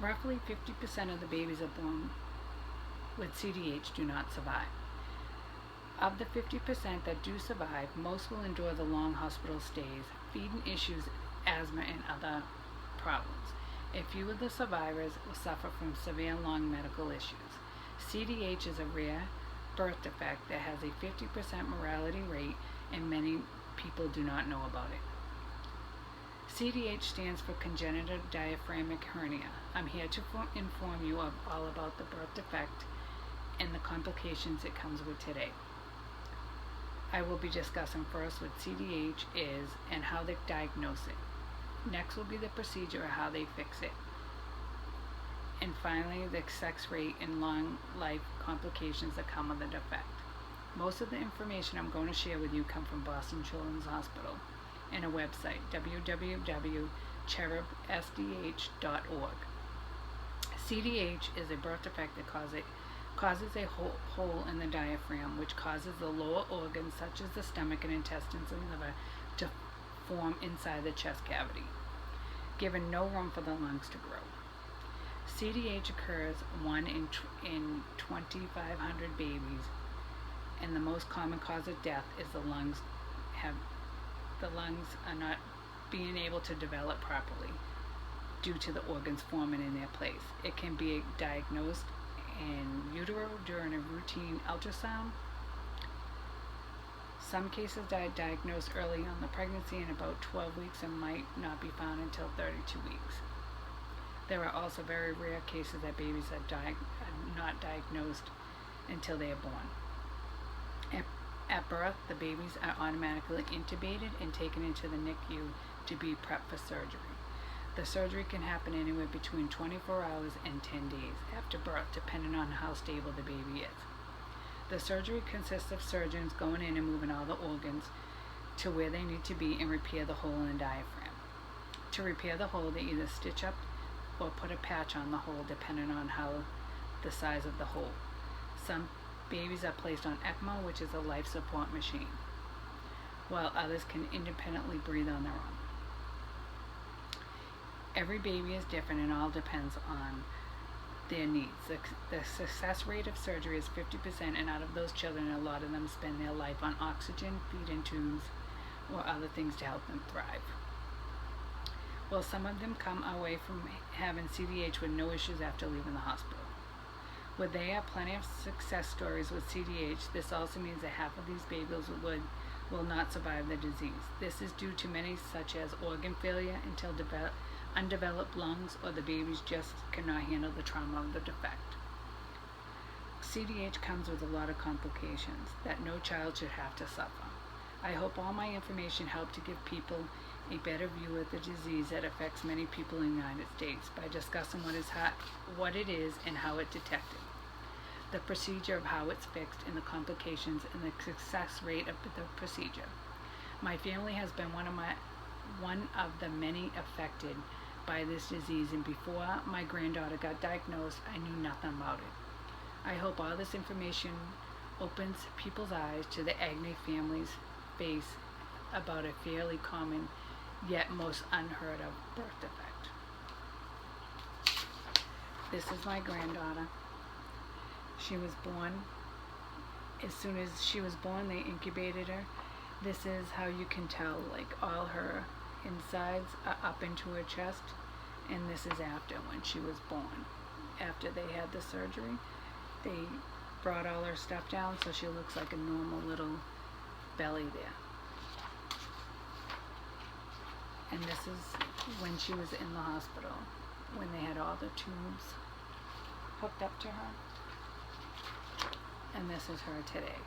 Roughly 50% of the babies are born with CDH do not survive. Of the 50% that do survive, most will endure the long hospital stays, feeding issues, asthma, and other problems. A few of the survivors will suffer from severe long medical issues. CDH is a rare birth defect that has a 50% mortality rate, and many people do not know about it. CDH stands for congenital diaphragmatic hernia. I'm here to inform you all about the birth defect and the complications it comes with today. I will be discussing first what CDH is and how they diagnose it. Next will be the procedure and how they fix it. And finally, the sex rate and long life complications that come with the defect. Most of the information I'm going to share with you come from Boston Children's Hospital and a website, www.cherubsdh.org. CDH is a birth defect that causes a hole in the diaphragm, which causes the lower organs such as the stomach and intestines and liver to form inside the chest cavity, giving no room for the lungs to grow. CDH occurs 1 in 2,500 babies, and the most common cause of death is the lungs are not being able to develop properly due to the organs forming in their place. It can be diagnosed in utero during a routine ultrasound. Some cases are diagnosed early on the pregnancy in about 12 weeks and might not be found until 32 weeks. There are also very rare cases that babies are not diagnosed until they are born. At birth, the babies are automatically intubated and taken into the NICU to be prepped for surgery. The surgery can happen anywhere between 24 hours and 10 days after birth, depending on how stable the baby is. The surgery consists of surgeons going in and moving all the organs to where they need to be and repair the hole in the diaphragm. To repair the hole, they either stitch up or put a patch on the hole, depending on how the size of the hole. Some babies are placed on ECMO, which is a life support machine, while others can independently breathe on their own. Every baby is different and all depends on their needs. The success rate of surgery is 50%, and out of those children, a lot of them spend their life on oxygen, feed-in tubes, or other things to help them thrive. Well, some of them come away from having CDH with no issues after leaving the hospital. Where there are plenty of success stories with CDH, this also means that half of these babies will not survive the disease. This is due to many such as organ failure until undeveloped lungs, or the babies just cannot handle the trauma of the defect. CDH comes with a lot of complications that no child should have to suffer. I hope all my information helped to give people a better view of the disease that affects many people in the United States by discussing what it is and how it's detected, the procedure of how it's fixed, and the complications and the success rate of the procedure. My family has been one of the many affected by this disease, and before my granddaughter got diagnosed, I knew nothing about it. I hope all this information opens people's eyes to the agony families face about a fairly common yet most unheard of birth defect. This is my granddaughter. She was born. As soon as she was born, they incubated her. This is how you can tell, like, all her insides are up into her chest, and this is after, when she was born. After they had the surgery, they brought all her stuff down so she looks like a normal little belly there. And this is when she was in the hospital, when they had all the tubes hooked up to her. And this is her today.